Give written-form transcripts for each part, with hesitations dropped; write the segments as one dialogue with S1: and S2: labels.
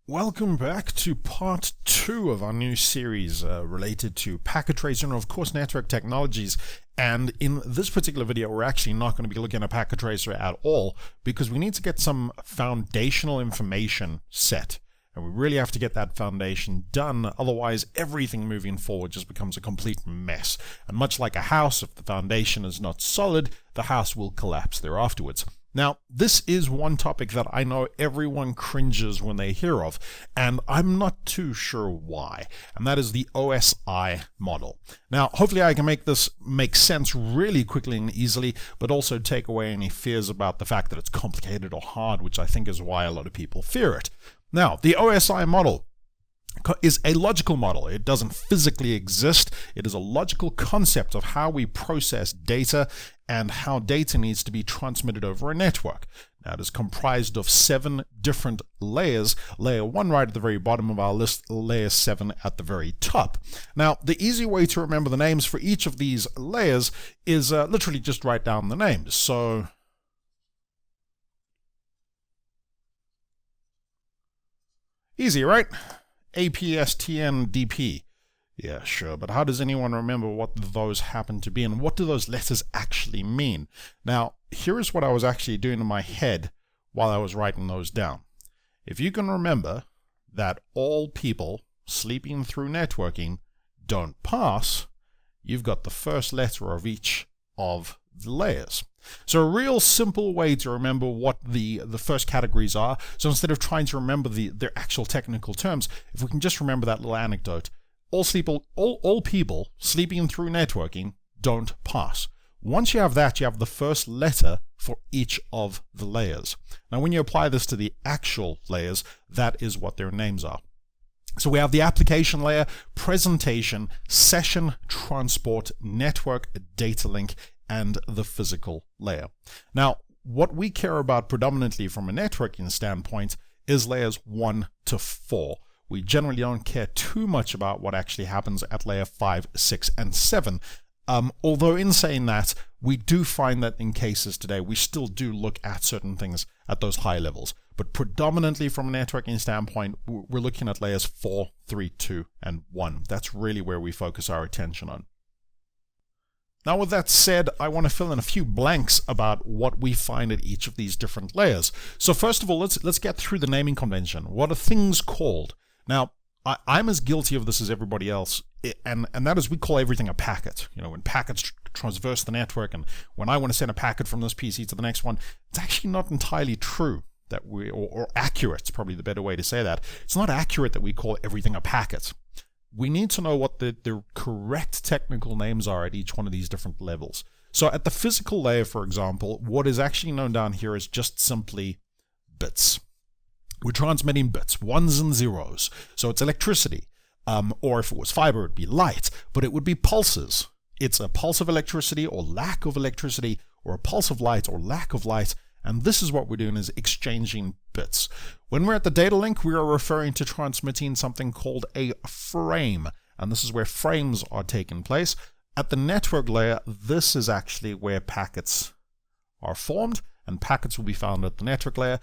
S1: Welcome back to part 2 of our new series related to packet tracing and of course network technologies. And in this particular video we're actually not going to be looking at packet tracer at all because we need to get some foundational information set. And we really have to get that foundation done, otherwise everything moving forward just becomes a complete mess. And much like a house, if the foundation is not solid, the house will collapse there afterwards. Now, this is one topic that I know everyone cringes when they hear of, and I'm not too sure why, and that is the OSI model. Now, hopefully I can make this make sense really quickly and easily, but also take away any fears about the fact that it's complicated or hard, which I think is why a lot of people fear it. Now, the OSI model is a logical model. It doesn't physically exist. It is a logical concept of how we process data and how data needs to be transmitted over a network. Now, it is comprised of 7 different layers. Layer 1 right at the very bottom of our list, layer 7 at the very top. Now, the easy way to remember the names for each of these layers is literally just write down the names. So easy, right? APSTNDP. Yeah, sure, but how does anyone remember what those happen to be and what do those letters actually mean? Now, here is what I was actually doing in my head while I was writing those down. If you can remember that all people sleeping through networking don't pass, you've got the first letter of each of the layers. So a real simple way to remember what the first categories are, so instead of trying to remember their actual technical terms, if we can just remember that little anecdote, all people sleeping through networking don't pass. Once you have that, you have the first letter for each of the layers. Now when you apply this to the actual layers, that is what their names are. So we have the application layer, presentation, session, transport, network, data link, and the physical layer. Now, what we care about predominantly from a networking standpoint is layers 1 to 4. We generally don't care too much about what actually happens at layer 5, 6, and 7. Although in saying that, we do find that in cases today, we still do look at certain things at those high levels. But predominantly from a networking standpoint, we're looking at layers 4, 3, 2, and 1. That's really where we focus our attention on. Now with that said, I want to fill in a few blanks about what we find at each of these different layers. So first of all, let's get through the naming convention. What are things called? Now, I'm as guilty of this as everybody else, and that is we call everything a packet. You know, when packets traverse the network, and when I want to send a packet from this PC to the next one, it's actually not entirely true that or accurate, it's probably the better way to say that. It's not accurate that we call everything a packet. We need to know what the correct technical names are at each one of these different levels. So at the physical layer, for example, what is actually known down here is just simply bits. We're transmitting bits, ones and zeros. So it's electricity. Or if it was fiber, it'd be light, but it would be pulses. It's a pulse of electricity or lack of electricity, or a pulse of light or lack of light. And this is what we're doing, is exchanging bits. When we're at the data link, we are referring to transmitting something called a frame. And this is where frames are taking place. At the network layer, this is actually where packets are formed, and packets will be found at the network layer.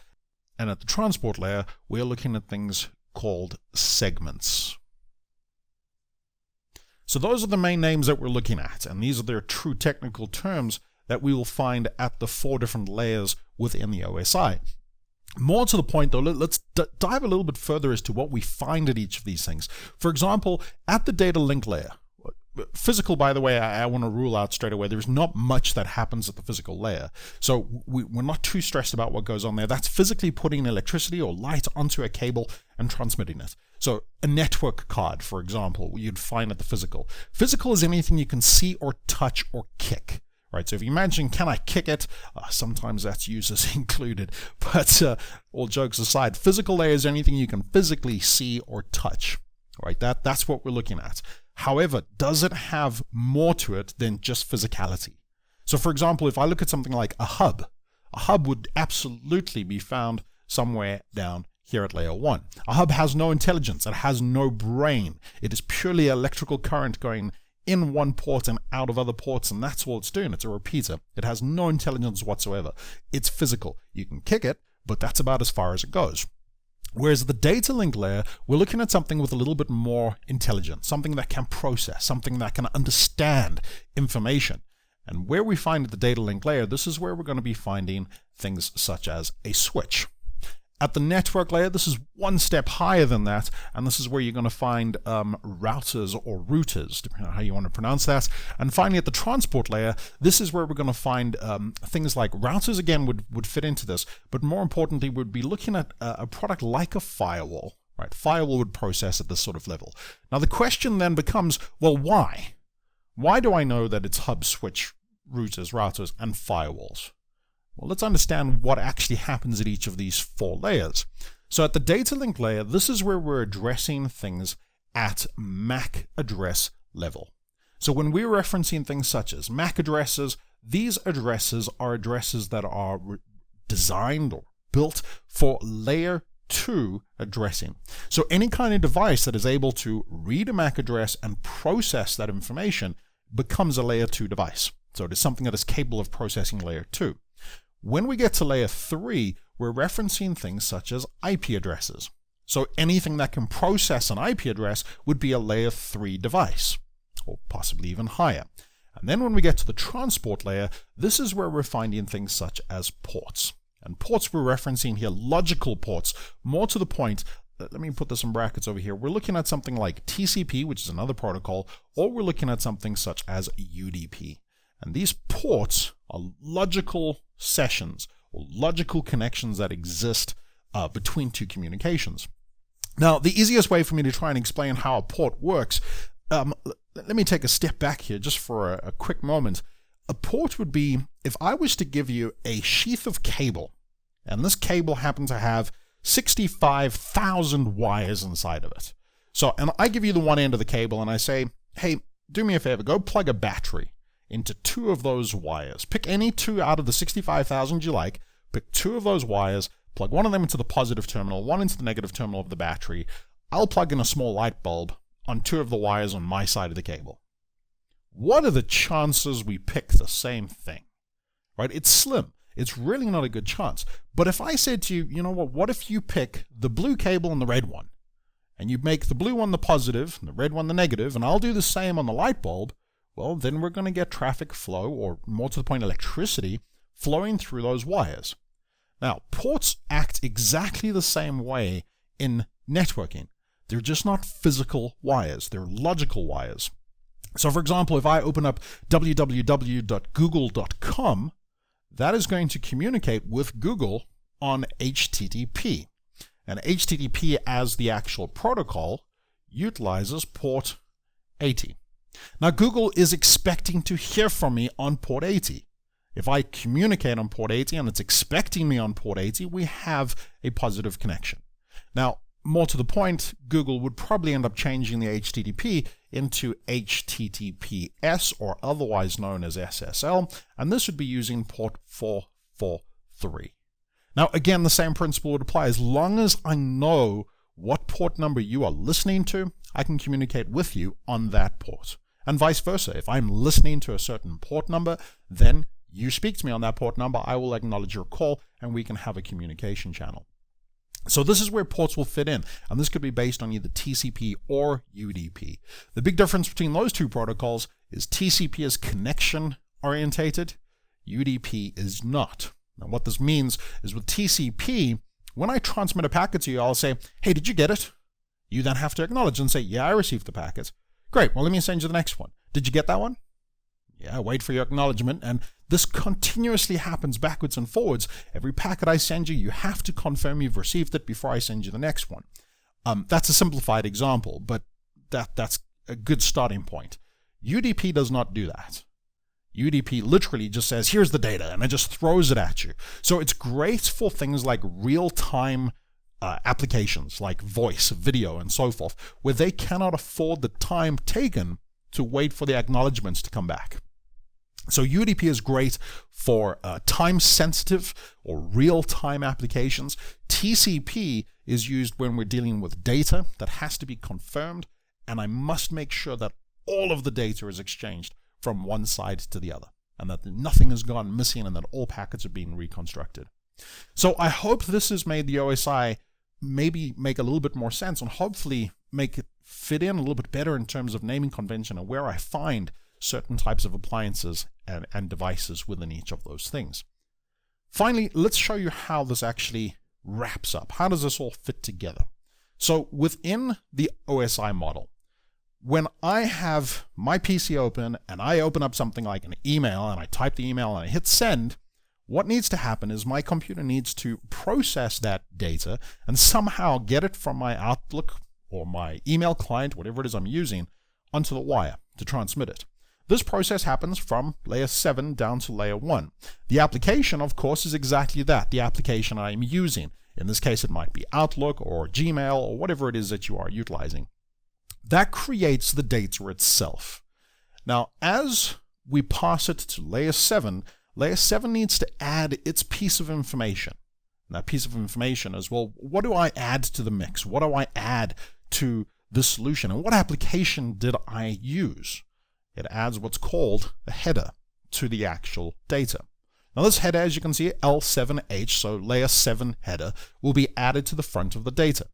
S1: And at the transport layer, we're looking at things called segments. So those are the main names that we're looking at, and these are their true technical terms that we will find at the 4 different layers within the OSI. More to the point though, let's dive a little bit further as to what we find at each of these things. For example, at the Datalink layer, physical, by the way, I want to rule out straight away, there's not much that happens at the physical layer. So we're not too stressed about what goes on there. That's physically putting electricity or light onto a cable and transmitting it. So a network card, for example, you'd find at the physical. Physical is anything you can see or touch or kick. Right, so if you imagine, can I kick it? Sometimes that's users included, but all jokes aside, physical layer is anything you can physically see or touch. Right, that's what we're looking at. However, does it have more to it than just physicality? So for example, if I look at something like a hub would absolutely be found somewhere down here at layer 1. A hub has no intelligence, it has no brain. It is purely electrical current going in one port and out of other ports, and that's all it's doing. It's a repeater. It has no intelligence whatsoever. It's physical. You can kick it, but that's about as far as it goes. Whereas the data link layer, we're looking at something with a little bit more intelligence, something that can process, something that can understand information. And where we find the data link layer, this is where we're going to be finding things such as a switch. At the network layer, this is one step higher than that, and this is where you're going to find routers or routers, depending on how you want to pronounce that. And finally, at the transport layer, this is where we're going to find things like routers, again, would fit into this, but more importantly, we'd be looking at a product like a firewall. Right? Firewall would process at this sort of level. Now, the question then becomes, well, why? Why do I know that it's hub, switch, routers, and firewalls? Well, let's understand what actually happens at each of these 4 layers. So at the data link layer, this is where we're addressing things at MAC address level. So when we're referencing things such as MAC addresses, these addresses are addresses that are designed or built for layer 2 addressing. So any kind of device that is able to read a MAC address and process that information becomes a layer 2 device. So it is something that is capable of processing layer 2. When we get to layer 3, we're referencing things such as IP addresses. So anything that can process an IP address would be a layer 3 device, or possibly even higher. And then when we get to the transport layer, this is where we're finding things such as ports. And ports we're referencing here, logical ports, more to the point. Let me put this in brackets over here. We're looking at something like TCP, which is another protocol, or we're looking at something such as UDP. And these ports are logical sessions or logical connections that exist between 2 communications. Now, the easiest way for me to try and explain how a port works, let me take a step back here just for a quick moment. A port would be if I was to give you a sheath of cable, and this cable happened to have 65,000 wires inside of it. So, and I give you the one end of the cable and I say, hey, do me a favor, go plug a battery into 2 of those wires. Pick any 2 out of the 65,000 you like, pick 2 of those wires, plug one of them into the positive terminal, one into the negative terminal of the battery. I'll plug in a small light bulb on 2 of the wires on my side of the cable. What are the chances we pick the same thing? Right? It's slim. It's really not a good chance. But if I said to you, you know what if you pick the blue cable and the red one, and you make the blue one the positive and the red one the negative, and I'll do the same on the light bulb, well, then we're going to get traffic flow, or more to the point, electricity, flowing through those wires. Now, ports act exactly the same way in networking. They're just not physical wires. They're logical wires. So, for example, if I open up www.google.com, that is going to communicate with Google on HTTP. And HTTP, as the actual protocol, utilizes port 80. Now, Google is expecting to hear from me on port 80. If I communicate on port 80 and it's expecting me on port 80, we have a positive connection. Now, more to the point, Google would probably end up changing the HTTP into HTTPS, or otherwise known as SSL, and this would be using port 443. Now, again, the same principle would apply. As long as I know what port number you are listening to, I can communicate with you on that port. And vice versa. If I'm listening to a certain port number, then you speak to me on that port number, I will acknowledge your call, and we can have a communication channel. So this is where ports will fit in, and this could be based on either TCP or UDP. The big difference between those 2 protocols is TCP is connection orientated, UDP is not. Now what this means is with TCP, when I transmit a packet to you, I'll say, hey, did you get it? You then have to acknowledge and say, yeah, I received the packet. Great, well, let me send you the next one. Did you get that one? Yeah, wait for your acknowledgement, and this continuously happens backwards and forwards. Every packet I send you, you have to confirm you've received it before I send you the next one. That's a simplified example, but that's a good starting point. UDP does not do that. UDP literally just says, here's the data, and it just throws it at you. So it's great for things like real-time applications like voice, video, and so forth, where they cannot afford the time taken to wait for the acknowledgements to come back. So UDP is great for time-sensitive or real-time applications. TCP is used when we're dealing with data that has to be confirmed, and I must make sure that all of the data is exchanged from one side to the other, and that nothing has gone missing and that all packets are being reconstructed. So I hope this has made the OSI maybe make a little bit more sense and hopefully make it fit in a little bit better in terms of naming convention and where I find certain types of appliances and devices within each of those things. Finally, let's show you how this actually wraps up. How does this all fit together? So within the OSI model, when I have my PC open and I open up something like an email and I type the email and I hit send, what needs to happen is my computer needs to process that data and somehow get it from my Outlook or my email client, whatever it is I'm using, onto the wire to transmit it. This process happens from layer 7 down to layer 1. The application, of course, is exactly that, the application I'm using. In this case, it might be Outlook or Gmail or whatever it is that you are utilizing. That creates the data itself. Now, as we pass it to layer 7 needs to add its piece of information. And that piece of information is, well, what do I add to the mix? What do I add to the solution? And what application did I use? It adds what's called a header to the actual data. Now this header, as you can see, L7H, so layer 7 header, will be added to the front of the data.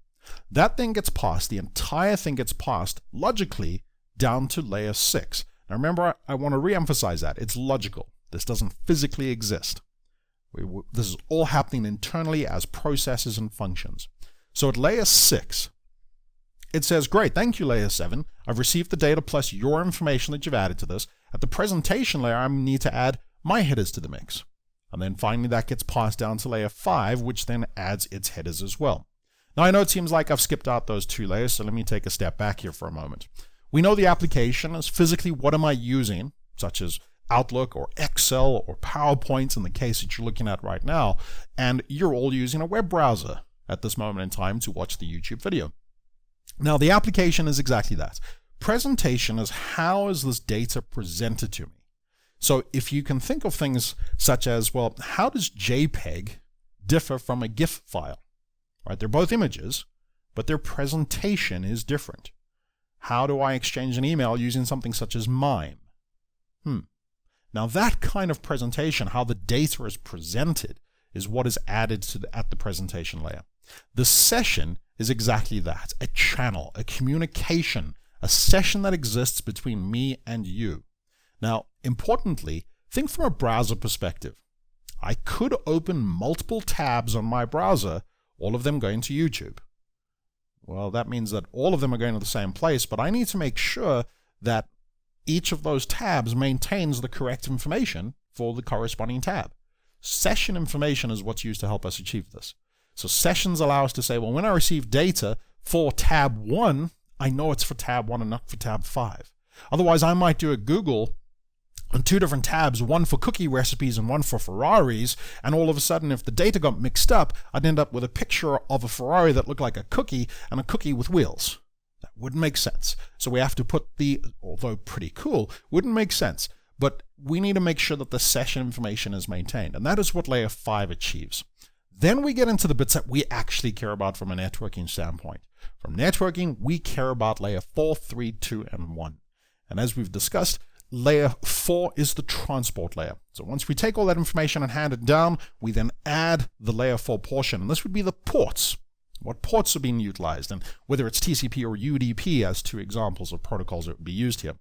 S1: That thing gets passed, the entire thing gets passed logically down to layer 6. Now remember, I want to re-emphasize that. It's logical. This doesn't physically exist. This is all happening internally as processes and functions. So at layer 6, it says, great, thank you, layer 7. I've received the data plus your information that you've added to this. At the presentation layer, I need to add my headers to the mix. And then finally, that gets passed down to layer 5, which then adds its headers as well. Now, I know it seems like I've skipped out those two layers, so let me take a step back here for a moment. We know the application is physically what am I using, such as Outlook or Excel or PowerPoint in the case that you're looking at right now, and you're all using a web browser at this moment in time to watch the YouTube video. Now, the application is exactly that. Presentation is how is this data presented to me? So if you can think of things such as, well, how does JPEG differ from a GIF file? Right? They're both images, but their presentation is different. How do I exchange an email using something such as MIME? Now that kind of presentation, how the data is presented, is what is added to at the presentation layer. The session is exactly that, a channel, a communication, a session that exists between me and you. Now, importantly, think from a browser perspective. I could open multiple tabs on my browser, all of them going to YouTube. Well, that means that all of them are going to the same place, but I need to make sure that each of those tabs maintains the correct information for the corresponding tab. Session information is what's used to help us achieve this. So sessions allow us to say, well, when I receive data for tab 1, I know it's for tab 1 and not for tab 5. Otherwise, I might do a Google on two different tabs, one for cookie recipes and one for Ferraris, and all of a sudden, if the data got mixed up, I'd end up with a picture of a Ferrari that looked like a cookie and a cookie with wheels. That wouldn't make sense. So we have to put although pretty cool, wouldn't make sense. But we need to make sure that the session information is maintained, and that is what layer 5 achieves. Then we get into the bits that we actually care about from a networking standpoint. From networking, we care about layer 4, 3, 2, and 1. And as we've discussed, layer 4 is the transport layer. So once we take all that information and hand it down, we then add the layer 4 portion. And this would be the ports. What ports are being utilized, and whether it's TCP or UDP as two examples of protocols that would be used here.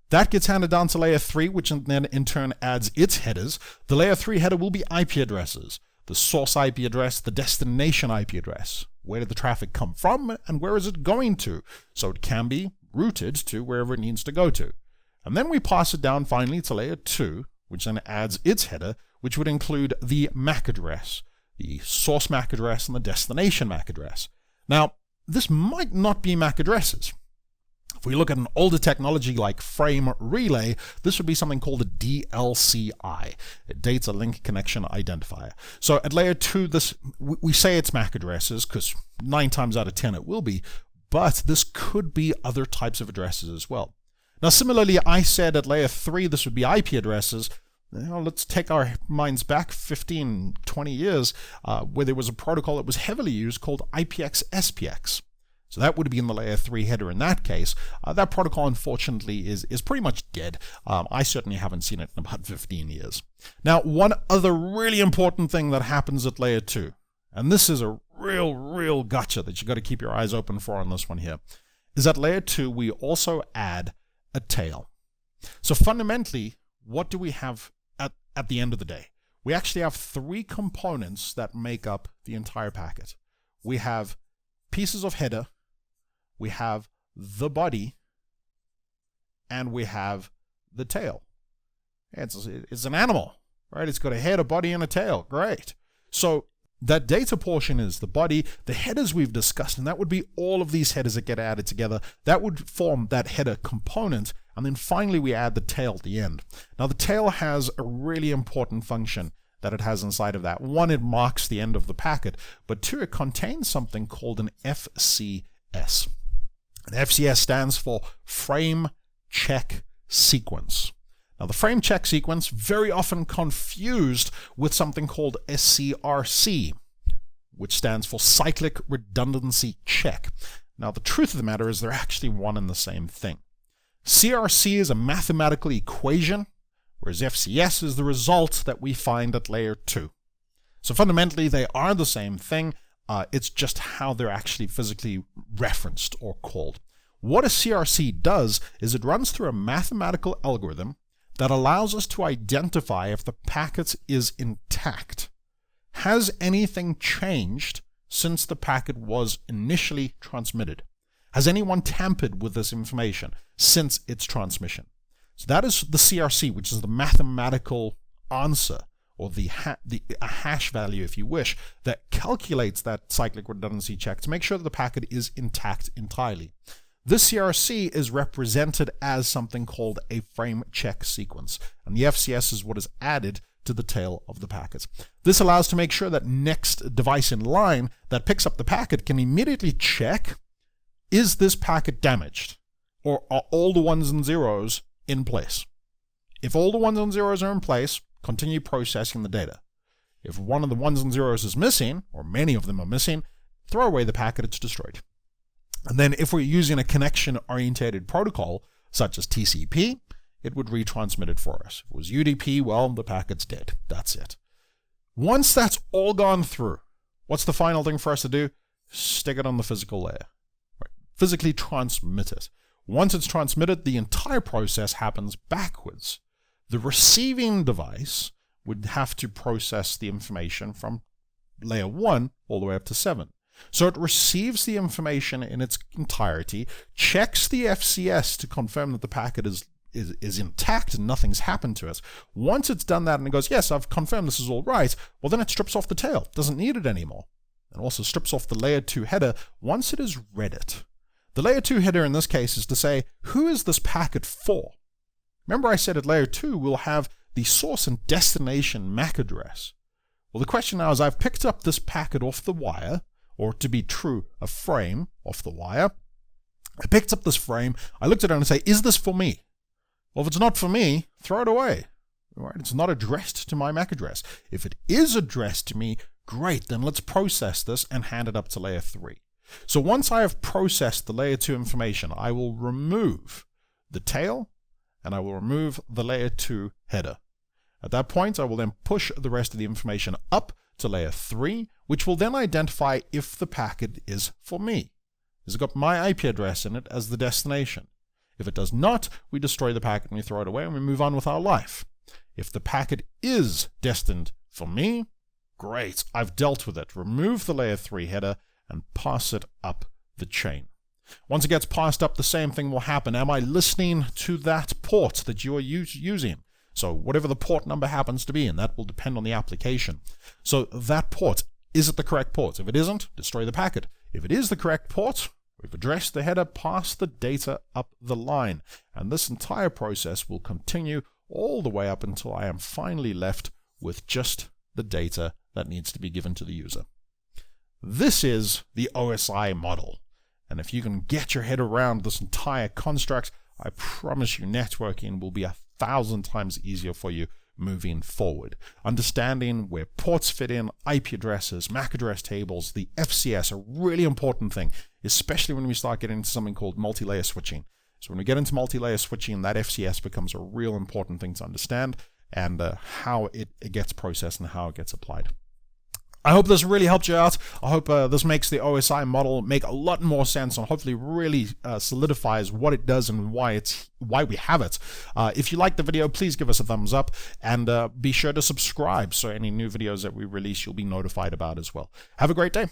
S1: That gets handed down to layer 3, which then in turn adds its headers. The layer 3 header will be IP addresses. The source IP address, the destination IP address. Where did the traffic come from and where is it going to? So it can be routed to wherever it needs to go to. And then we pass it down finally to layer 2, which then adds its header, which would include the MAC address, the source MAC address, and the destination MAC address. Now, this might not be MAC addresses. If we look at an older technology like frame relay, this would be something called a DLCI, a Data Link Connection Identifier. So at layer 2, we say it's MAC addresses because 9 times out of 10 it will be, but this could be other types of addresses as well. Now similarly, I said at layer 3 this would be IP addresses. Now, let's take our minds back 15, 20 years where there was a protocol that was heavily used called IPX-SPX. So that would be in the layer 3 header in that case. That protocol, unfortunately, is pretty much dead. I certainly haven't seen it in about 15 years. Now, one other really important thing that happens at layer 2, and this is a real gotcha that you got to keep your eyes open for on this one here is at layer 2, we also add a tail. So fundamentally, what do we have at the end of the day? We actually have 3 components that make up the entire packet. We have pieces of header, we have the body, and we have the tail. It's an animal, right? It's got a head, a body, and a tail. Great. So that data portion is the body. The headers we've discussed, and that would be all of these headers that get added together. That would form that header component. And then finally, we add the tail at the end. Now, the tail has a really important function that it has inside of that. 1, it marks the end of the packet, but 2, it contains something called an FCS. An FCS stands for Frame Check Sequence. Now, the frame check sequence, very often confused with something called a CRC, which stands for Cyclic Redundancy Check. Now, the truth of the matter is they're actually one and the same thing. CRC is a mathematical equation, whereas FCS is the result that we find at layer 2. So fundamentally, they are the same thing. It's just how they're actually physically referenced or called. What a CRC does is it runs through a mathematical algorithm that allows us to identify if the packet is intact. Has anything changed since the packet was initially transmitted? Has anyone tampered with this information since its transmission? So that is the CRC, which is the mathematical answer, or a hash value, if you wish, that calculates that cyclic redundancy check to make sure that the packet is intact entirely. This CRC is represented as something called a frame check sequence, and the FCS is what is added to the tail of the packet. This allows to make sure that next device in line that picks up the packet can immediately check, is this packet damaged, or are all the 1s and 0s in place? If all the 1s and 0s are in place, continue processing the data. If one of the 1s and 0s is missing, or many of them are missing, throw away the packet, it's destroyed. And then if we're using a connection-oriented protocol, such as TCP, it would retransmit it for us. If it was UDP, well, the packet's dead. That's it. Once that's all gone through, what's the final thing for us to do? Stick it on the physical layer. Right? Physically transmit it. Once it's transmitted, the entire process happens backwards. The receiving device would have to process the information from layer 1 all the way up to 7. So it receives the information in its entirety, checks the FCS to confirm that the packet is intact and nothing's happened to it. Once it's done that and it goes, yes, I've confirmed this is all right, well, then it strips off the tail, doesn't need it anymore. And also strips off the layer 2 header once it has read it. The layer 2 header in this case is to say, who is this packet for? Remember I said at layer 2 we'll have the source and destination MAC address. Well, the question now is I've picked up this packet off the wire, or to be true, a frame off the wire. I picked up this frame, I looked at it and say, is this for me? Well, if it's not for me, throw it away. Right? It's not addressed to my MAC address. If it is addressed to me, great, then let's process this and hand it up to layer 3. So once I have processed the layer 2 information, I will remove the tail and I will remove the layer 2 header. At that point, I will then push the rest of the information up to layer 3, which will then identify if the packet is for me. Has it got my IP address in it as the destination? If it does not, we destroy the packet and we throw it away and we move on with our life. If the packet is destined for me, great, I've dealt with it. Remove the layer 3 header and pass it up the chain. Once it gets passed up, the same thing will happen. Am I listening to that port that you are using? So whatever the port number happens to be, and that will depend on the application. So that port, is it the correct port? If it isn't, destroy the packet. If it is the correct port, we've addressed the header, pass the data up the line. And this entire process will continue all the way up until I am finally left with just the data that needs to be given to the user. This is the OSI model. And if you can get your head around this entire construct, I promise you networking will be 1,000 times easier for you moving forward. Understanding where ports fit in, IP addresses, MAC address tables, the FCS, a really important thing, especially when we start getting into something called multi-layer switching. So when we get into multi-layer switching, that FCS becomes a real important thing to understand, and how it gets processed and how it gets applied. I hope this really helped you out. I hope this makes the OSI model make a lot more sense, and hopefully really solidifies what it does and why we have it. If you liked the video, please give us a thumbs up, and be sure to subscribe so any new videos that we release you'll be notified about as well. Have a great day.